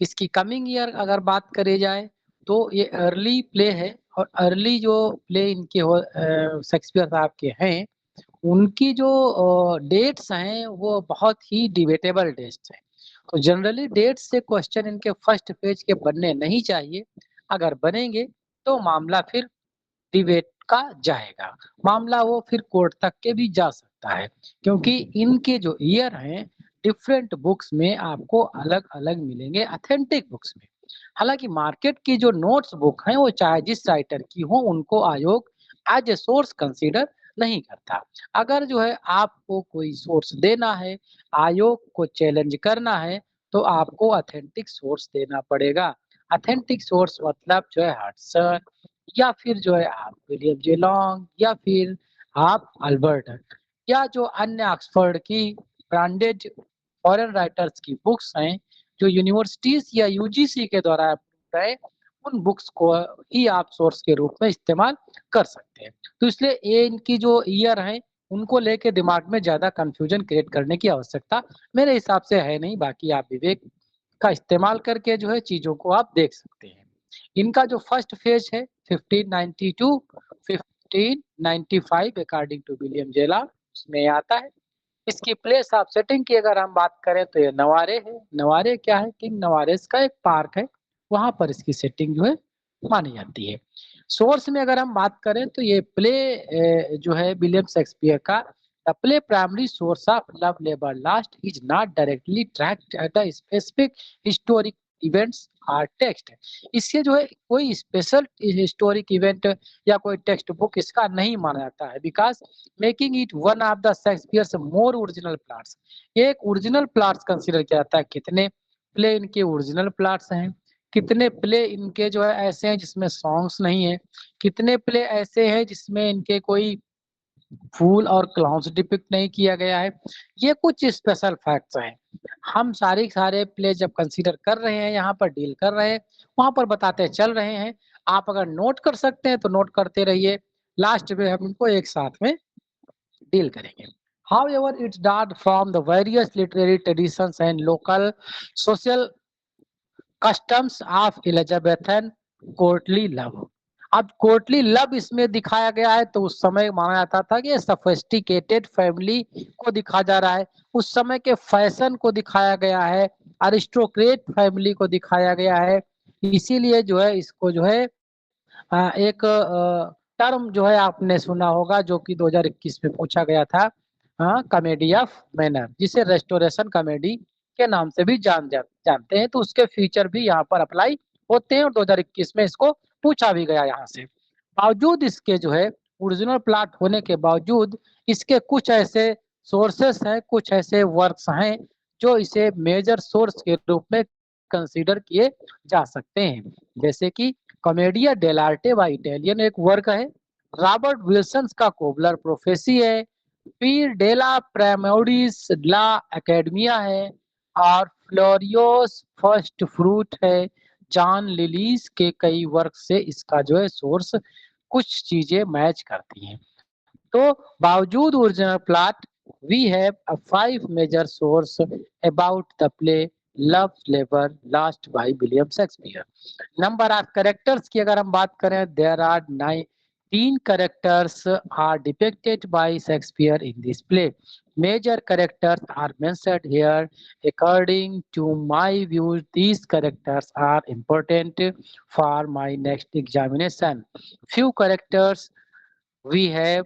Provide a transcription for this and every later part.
इसकी coming year अगर बात करी जाए तो ये अर्ली प्ले है, और अर्ली जो प्ले इनके शेक्सपियर साहब के हैं, उनकी जो डेट्स हैं वो बहुत ही डिबेटेबल डेट्स हैं। तो जनरली डेट्स से क्वेश्चन इनके फर्स्ट पेज के बनने नहीं चाहिए। अगर बनेंगे तो मामला फिर डिबेट का जाएगा, मामला वो फिर कोर्ट तक के भी जा सकता है, क्योंकि इनके जो ईयर हैं डिफरेंट बुक्स में आपको अलग-अलग मिलेंगे, ऑथेंटिक बुक्स में। हालाँकि मार्केट की जो नोट्स बुक हैं वो चाहे जिस राइटर की हो, उनको आयोग एज़ ए सोर्स कंसीडर नहीं करता। अगर जो है आपको कोई सोर्स देना है, आयोग को चैलेंज करना है, तो आपको ऑथेंटिक सोर्स देना पड़ेगा। ऑथेंटिक सोर्स मतलब जो है हडसन, या फिर जो है आप विलियम जे लॉन्ग, या फिर आप अल्बर्ट, या जो अन्य ऑक्सफोर्ड की ब्रांडेड फॉरेन राइटर्स की बुक्स हैं, जो यूनिवर्सिटीज़ या यूजीसी के द्वारा अप्रूव्ड है, उन बुक्स को ही आप सोर्स के रूप में इस्तेमाल कर सकते हैं। तो इसलिए ये इनकी जो ईयर हैं, उनको लेके दिमाग में ज़्यादा कन्फ्यूजन क्रिएट करने की आवश्यकता मेरे हिसाब से है नहीं, बाकी आप विवेक का इस्तेमाल करके जो है चीज़ों को आप देख सकते हैं। इनका जो फर्स्ट फेज है 1592 1595 अकॉर्डिंग टू विलियम जेला, उसमें आता है। इसकी प्लेस ऑफ सेटिंग की अगर हम बात करें तो ये नवारे है। नवारे क्या है? किंग नवारेस का एक पार्क है, वहाँ पर इसकी सेटिंग जो है मानी जाती है। सोर्स में अगर हम बात करें तो ये प्ले जो है विलियम शेक्सपियर का the play primary source of love labour lost is not directly tracked at a specific historic events or text. इससे जो है कोई स्पेशल हिस्टोरिक इवेंट या कोई टेक्स्ट बुक इसका नहीं माना जाता है, because making it one of the Shakespeare's more original plots. ये एक ओरिजिनल प्लॉट्स कंसीडर किया जाता है। कितने प्ले इनके ओरिजिनल प्लॉट्स हैं, कितने प्ले इनके जो है ऐसे हैं जिसमें सॉन्ग्स नहीं है, कितने प्ले ऐसे हैं जिसमें इनके कोई फूल और क्लाउन्स डिपिक्ट नहीं किया गया है। ये कुछ स्पेशल फैक्ट्स हैं। हम सारे सारे प्ले जब कंसीडर कर रहे हैं, यहाँ पर डील कर रहे हैं, वहाँ पर बताते चल रहे हैं। आप अगर नोट कर सकते हैं तो नोट करते रहिए, लास्ट में हम इनको एक साथ में डील करेंगे। However, it's not from the various literary traditions and local social customs of Elizabethan courtly love। अब कोर्टली लव इसमें दिखाया गया है तो उस समय माना जाता था कि सफिस्टिकेटेड फैमिली को दिखा जा रहा है, उस समय के फैशन को दिखाया गया है, अरिस्टोक्रेट फैमिली को दिखाया गया है। इसीलिए जो है इसको जो है एक टर्म जो है आपने सुना होगा जो कि 2021 में पूछा गया था, कॉमेडी ऑफ मैनर, जिसे रेस्टोरेशन कॉमेडी के नाम से भी जानते हैं, तो उसके फीचर भी यहाँ पर अप्लाई होते हैं और 2021 में इसको पूछा भी गया यहाँ से। बावजूद इसके जो है ओरिजिनल प्लॉट होने के बावजूद इसके कुछ ऐसे सोर्सेस हैं, कुछ ऐसे वर्क्स हैं जो इसे मेजर सोर्स के रूप में कंसीडर किए जा सकते हैं। जैसे कि कॉमेडिया डेलार्टे बाय इटालियन एक वर्क है, रॉबर्ट विल्सन का कोबलर प्रोफेसी है, पीर डेला प्रामोडिस ला एकेडमिया है, और फ्लोरियोस फर्स्ट फ्रूट है। जॉन लिलीज के कई वर्क से इसका जो है सोर्स कुछ चीजें मैच करती हैं। तो बावजूद original plot we have a 5 major source about the play love labour lost by William Shakespeare. Number of characters की अगर हम बात करें, there are 19 characters are depicted by Shakespeare in this play. Major characters are mentioned here. According to my view, these characters are important for my next examination. Few characters we have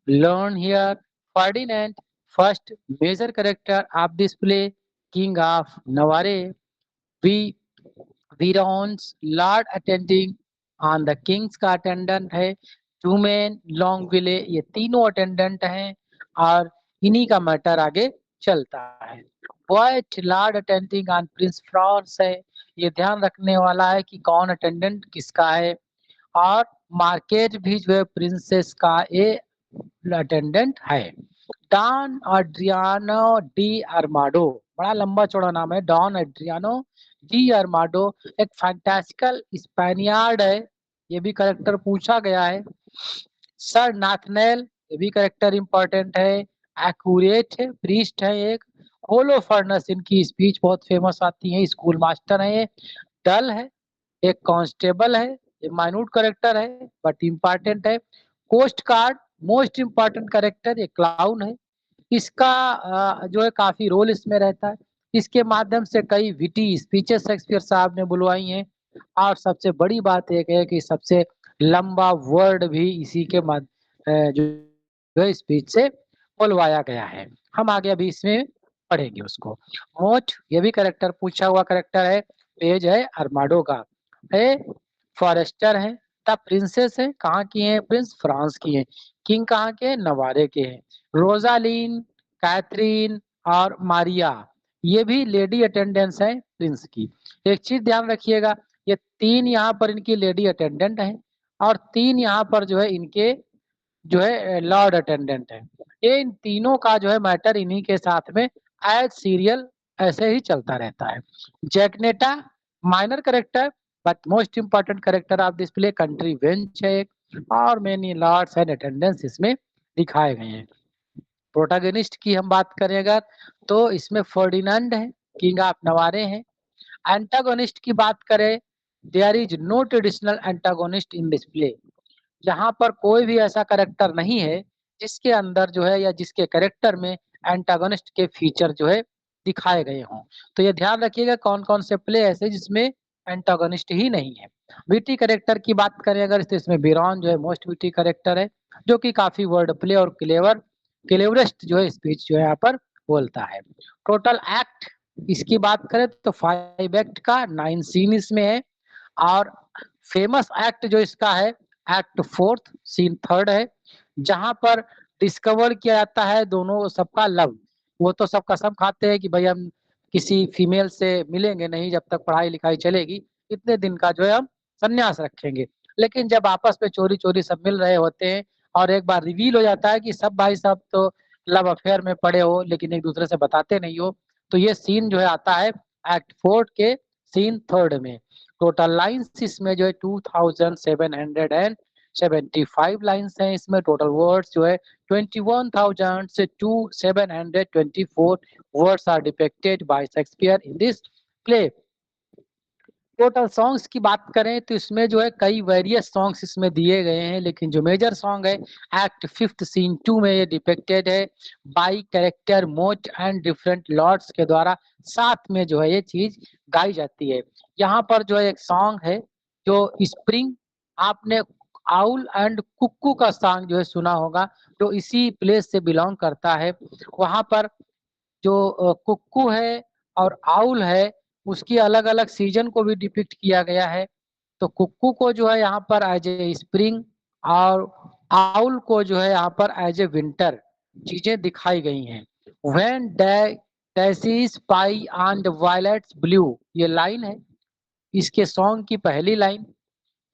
learned here. Ferdinand, first major character of this play, King of Navarre. We Veron's Lord attending on the King's का attendant है। टूमेन, लॉन्गविले, ये तीनों attendant हैं और इन्हीं का matter आगे चलता है। White Lord attending on Prince France है, ये ध्यान रखने वाला है कि कौन अटेंडेंट किसका है। और मार्केट भी जो है प्रिंसेस का ये अटेंडेंट है। डॉन एड्रियानो डी अरमाडो, बड़ा लंबा चौड़ा नाम है, डॉन एड्रियानो डी अरमाडो एक फैंटास्टिकल स्पेनियार्ड है, ये भी करेक्टर पूछा गया है। सर नाथनेल, ये भी करेक्टर इंपॉर्टेंट है। एक्यूरेट है, प्रीस्ट है एक। होलो फर्नेस इनकी स्पीच बहुत फेमस आती है। स्कूल मास्टर है ये, डल है, एक कांस्टेबल है, एक माइन्यूट कैरेक्टर है बट इम्पोर्टेंट है। Costard most important character, ये क्लाउन है। इसका जो है काफी रोल इसमें रहता है। इसके माध्यम से कई विटी स्पीचेस शेक्सपियर साहब ने बुलवाई हैं। और सबसे बड़ी बात एक है कि सबसे लंबा वर्ड भी इसी के जो है स्पीच से बुलवाया गया है। हम आगे अभी इसमें पढ़ेंगे उसको। मोट ये भी कैरेक्टर पूछा हुआ कैरेक्टर है। पेज है अरमाडो का है। फॉरेस्टर है। द प्रिंसेस है, कहाँ की है? प्रिंस फ्रांस की है। किंग कहाँ के हैं? नवारे के हैं। रोजालीन, कैथरीन और मारिया, ये भी लेडी अटेंडेंट्स है प्रिंस की। एक चीज ध्यान रखिएगा, ये तीन यहाँ पर इनकी लेडी अटेंडेंट हैं और तीन यहाँ पर जो है इनके जो है लॉर्ड अटेंडेंट है। ये इन तीनों का जो है मैटर इन्हीं के साथ में एज सीरियल ऐसे ही चलता रहता है। Jaquenetta minor character but most important character of this play. Country wench है और मेनी लॉर्ड्स एंड अटेंडेंट्स इसमें दिखाए गए हैं। प्रोटैगनिस्ट की हम बात करें अगर, तो इसमें फर्डिनेंड है, किंग ऑफ नवारे हैं। एंटागोनिस्ट की बात करें, there is no traditional antagonist in this play. यहाँ पर कोई भी ऐसा कैरेक्टर नहीं है जिसके अंदर जो है या जिसके कैरेक्टर में एंटागोनिस्ट के फीचर जो है दिखाए गए हों। तो ये ध्यान रखिएगा कौन कौन से प्ले ऐसे जिसमें एंटागोनिस्ट ही नहीं है। विटी कैरेक्टर की बात करें अगर, तो इसमें बिरॉन जो है मोस्ट विटी कैरेक्टर है, जो कि काफी वर्ड प्ले और क्लेवरेस्ट जो है स्पीच जो है यहाँ पर बोलता है। टोटल एक्ट इसकी बात करें तो 5 एक्ट का 9 सीन इसमें है। और फेमस एक्ट जो इसका है, एक्ट 4th सीन 3rd है, जहां पर डिस्कवर किया जाता है दोनों सबका लव। वो तो सब कसम खाते हैं कि भाई हम किसी फीमेल से मिलेंगे नहीं जब तक पढ़ाई लिखाई चलेगी, इतने दिन का जो है हम संन्यास रखेंगे। लेकिन जब आपस में चोरी चोरी सब मिल रहे होते हैं और एक बार रिवील हो जाता है कि सब भाई साहब तो लव अफेयर में पड़े हो लेकिन एक दूसरे से बताते नहीं हो, तो ये सीन जो है आता है एक्ट 4 के सीन 3rd में। टोटल लाइन्स इसमें जो है 2775 लाइन्स हैं। इसमें टोटल वर्ड्स जो है 21,000 से 2724 words are depicted by Shakespeare in this play. Total songs की बात करें तो इसमें जो है कई वेरियस सॉन्ग्स इसमें दिए गए हैं, लेकिन जो मेजर सॉन्ग है एक्ट 5th सीन 2 में ये डिपिक्टेड है बाई कैरेक्टर मोट एंड डिफरेंट लॉर्ड्स के द्वारा। साथ में जो है ये चीज गाई जाती है। यहाँ पर जो है एक सॉन्ग है जो स्प्रिंग, आपने आउल एंड कुक्कू का सॉन्ग जो है सुना होगा, जो इसी प्लेस से बिलोंग करता है। वहां पर जो कुक्कू है और आउल है, उसकी अलग अलग सीजन को भी डिपिक्ट किया गया है। तो कुक्कू को जो है यहाँ पर एज ए स्प्रिंग और आउल को जो है यहाँ पर एज ए विंटर चीजें दिखाई गई हैं। When daisies pied and violets blue, ये लाइन है इसके सॉन्ग की पहली लाइन।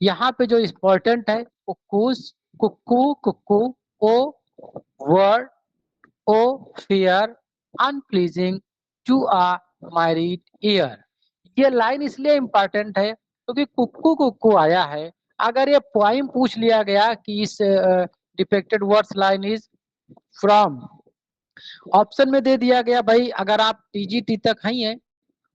यहाँ पे जो इम्पोर्टेंट है, cuckoos cuckoo cuckoo O word O fear unpleasing to a married ear. ये लाइन इसलिए इम्पोर्टेंट है क्योंकि कुक्कू कुक्कू आया है। अगर ये पोइम पूछ लिया गया कि इस depicted words line is from, option में दे दिया गया भाई अगर आप टीजीटी तक हैं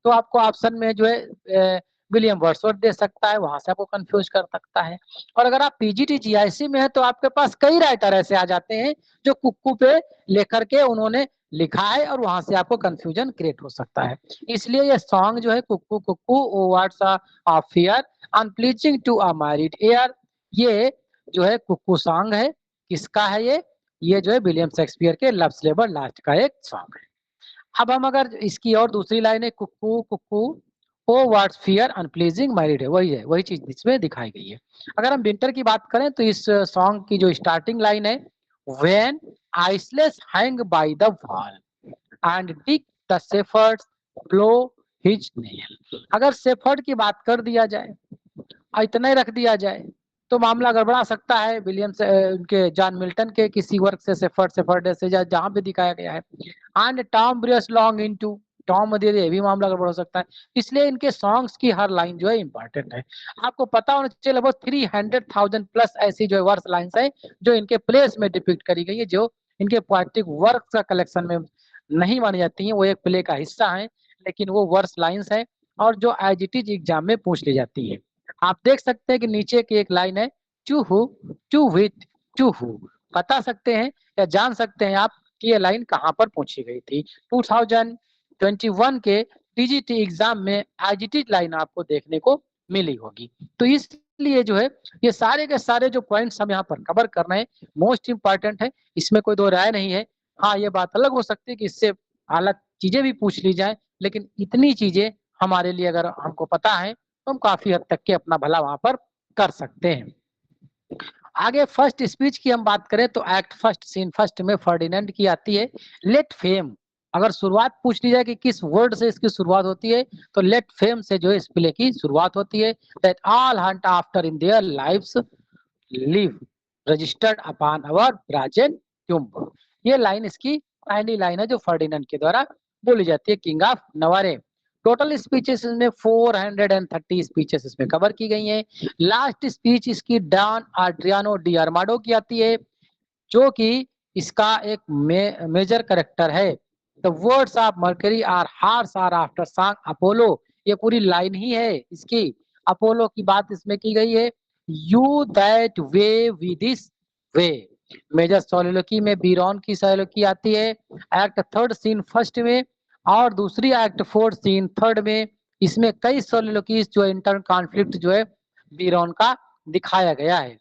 तो आपको ऑप्शन में जो है विलियम वर्ड्सवर्थ दे सकता है, वहां से आपको कंफ्यूज कर सकता है। और अगर आप पीजीटी जीआईसी में है तो आपके पास कई राइटर ऐसे आ जाते हैं जो कुक्कू पे लेकर के उन्होंने लिखा है और वहां से आपको कंफ्यूजन क्रिएट हो सकता है। इसलिए ये सॉन्ग जो है cuckoo cuckoo O words of fear unpleasing to a married air, ये जो है कुक्कू सॉन्ग है। किसका है ये जो है विलियम शेक्सपियर के लव लेबर लास्ट का एक सॉन्ग है। अब हम अगर इसकी और दूसरी लाइन है कुक्कू कुक्कू ओ व्हाट्स फियर अनप्लीजिंग मैरिड है, वही चीज इसमें दिखाई गई है। अगर हम विंटर की बात करें तो इस सॉन्ग की जो स्टार्टिंग लाइन है, when icicles hang by the wall and Dick the shepherds blow his nail. अगर शेफर्ड की बात कर दिया जाए, इतना ही रख दिया जाए तो मामला गड़बड़ा सकता है। विलियम से उनके जॉन मिल्टन के किसी वर्क से सेफर्ड से जहां पे दिखाया गया है and Tom bears long into Tom दे दे, ये भी मामला गड़बड़ हो सकता है। इसलिए इनके सॉन्ग्स की हर लाइन जो है इंपॉर्टेंट है। आपको पता होना चाहिए लगभग 300,000 प्लस ऐसी जो वर्स लाइन्स है जो इनके प्लेस में डिपिक्ट करी गई है, जो इनके पोएटिक वर्क का कलेक्शन में नहीं मानी जाती हैं, वो एक प्ले का हिस्सा है, लेकिन वो वर्स लाइन्स है और जो एज इट इज एग्जाम में पूछ ली जाती है। आप देख सकते हैं कि नीचे की एक लाइन है, to who, to whit, to who. बता सकते हैं या जान सकते हैं आप कि ये लाइन कहाँ पर पूछी गई थी। 2021 के टीजीटी एग्जाम में एज इट इज लाइन आपको देखने को मिली होगी। तो इसलिए जो है ये सारे के सारे जो पॉइंट्स हम यहाँ पर कवर कर रहे हैं मोस्ट इंपॉर्टेंट है, इसमें कोई दो राय नहीं है। हाँ, ये बात अलग हो सकती है कि इससे अलग चीजें भी पूछ ली जाए, लेकिन इतनी चीजें हमारे लिए अगर हमको पता है तो हम काफी हद तक के अपना भला वहां पर कर सकते हैं। आगे फर्स्ट स्पीच की हम बात करें तो एक्ट फर्स्ट सीन फर्स्ट में फर्डिनेंड की आती है, लेट फेम। अगर शुरुआत पूछ ली जाए कि किस वर्ड से इसकी शुरुआत होती है तो लेट फेम से जो है इस प्ले की शुरुआत होती है। That all hunt after in their lives live registered upon our brazen tomb. ये लाइन इसकी पहली लाइन है जो फर्डिनेंड के द्वारा बोली जाती है, King of Navarre. Total speeches में 430 स्पीचेस इसमें कवर की गई हैं। लास्ट स्पीच इसकी डॉन एड्रियानो डी आर्माडो की आती है, जो कि इसका एक मेजर करेक्टर है। The words of Mercury are harsh are after song Apollo, ये पूरी लाइन ही है इसकी, अपोलो की बात इसमें की गई है। You that way we this way, major soliloquy में बीरॉन की सोलिलोकी आती है एक्ट थर्ड सीन फर्स्ट में, और दूसरी एक्ट फोर्थ सीन थर्ड में। इसमें कई सोलिलोकीज जो इंटर कॉन्फ्लिक्ट जो है बीरॉन का दिखाया गया है।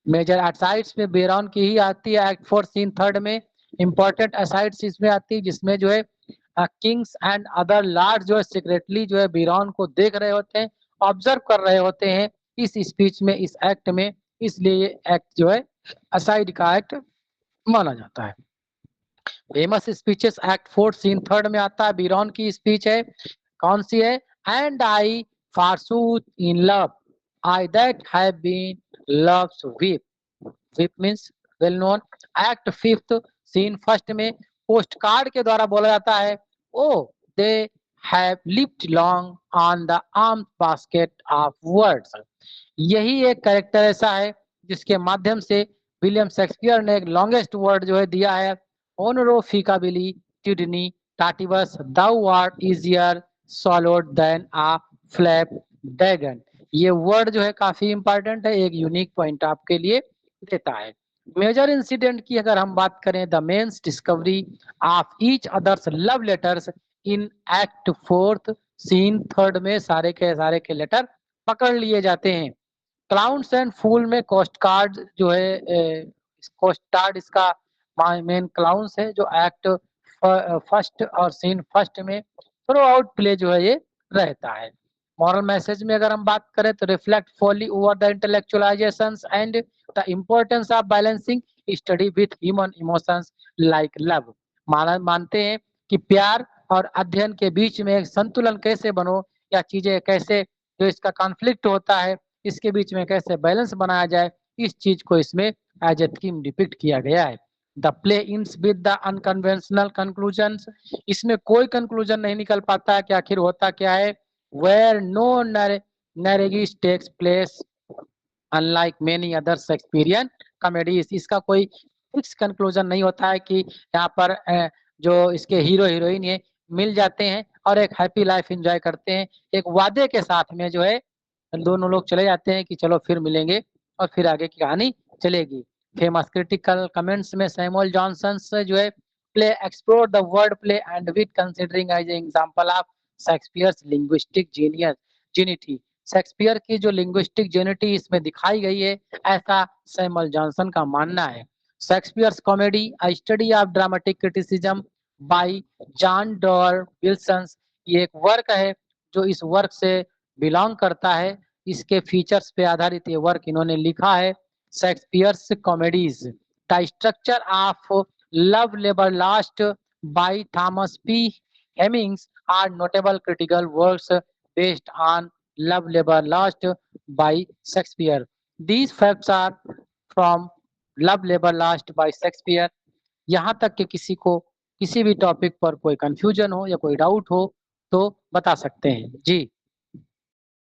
मेजर असाइड्स में बेरॉन की ही आती है एक्ट फोर सीन थर्ड में। इंपॉर्टेंट असाइड्स इसमें आती है जिसमें जो है किंग्स एंड अदर लॉर्ड जो है सीक्रेटली जो है बेरॉन को देख रहे होते हैं, ऑब्जर्व कर रहे होते हैं इस स्पीच में, इस एक्ट में, इसलिए ये एक्ट जो है असाइड का एक्ट माना जाता है। Famous speeches act fourth scene third में आता है, बीरॉन की स्पीच है, कौन सी है? And I forsooth in love, I that have been love's whip, whip means well known. Act fifth scene first में पोस्ट कार्ड के द्वारा बोला जाता है, O they have lived long on the alms basket of words. यही एक character ऐसा है जिसके माध्यम से विलियम शेक्सपियर ने एक लॉन्गेस्ट वर्ड जो है दिया है, honorificabilitudinitatibus thou art easier swallowed than a flap dragon. ये वर्ड जो है काफी इंपॉर्टेंट है, एक यूनिक पॉइंट आपके लिए देता है। मेजर इंसिडेंट की अगर हम बात करें, the men's discovery of each other's love letters in act fourth scene third में सारे के लेटर पकड़ लिए जाते हैं। क्लाउन्स एंड फूल में कोस्ट कार्ड जो है, कोस्ट कार्ड इसका मेन क्लाउन्स है जो एक्ट फर्स्ट और सीन फर्स्ट में थ्रू आउट प्ले जो है ये रहता है। मॉरल मैसेज में अगर हम बात करें तो reflect folly over the intellectualisations and the importance of balancing study with human emotions like love. मानते हैं कि प्यार और अध्ययन के बीच में एक संतुलन कैसे बनो, या चीजें कैसे जो इसका कॉन्फ्लिक्ट होता है इसके बीच में कैसे बैलेंस बनाया जाए, इस चीज को इसमें एज ए थीम डिपिक्ट किया गया है। The play ends with the unconventional conclusions, इसमें कोई कंक्लूजन नहीं निकल पाता है कि आखिर होता क्या है। Where no marriage takes place unlike many other Shakespearean comedies, इसका कोई फिक्स कंक्लूजन नहीं होता है कि यहाँ पर जो इसके हीरो हीरोइन है मिल जाते हैं और एक हैप्पी लाइफ एंजॉय करते हैं, एक वादे के साथ में जो है दोनों लोग चले जाते हैं कि चलो फिर मिलेंगे और फिर आगे की कहानी चलेगी। फेमस क्रिटिकल कमेंट्स में सैमुअल जॉनसन से जो है play explore the word play and with considering as example of Shakespeare's linguistic genius जेनिटी, शेक्सपियर की जो लिंग्विस्टिक जेनिटी इसमें दिखाई गई है ऐसा सैमुअल जॉनसन का मानना है। Shakespeare's comedy a study of dramatic criticism by John Dover Wilson, ये एक वर्क है जो इस वर्क से बिलोंग करता है, इसके फीचर्स पे आधारित ये वर्क इन्होंने लिखा है। Shakespeare's comedies the structure of love labour lost by Thomas P Hemings are notable critical works based on love labour lost by Shakespeare. These facts are from love labour lost by Shakespeare. यहाँ तक कि किसी को किसी भी topic पर कोई confusion हो या कोई डाउट हो तो बता सकते हैं जी।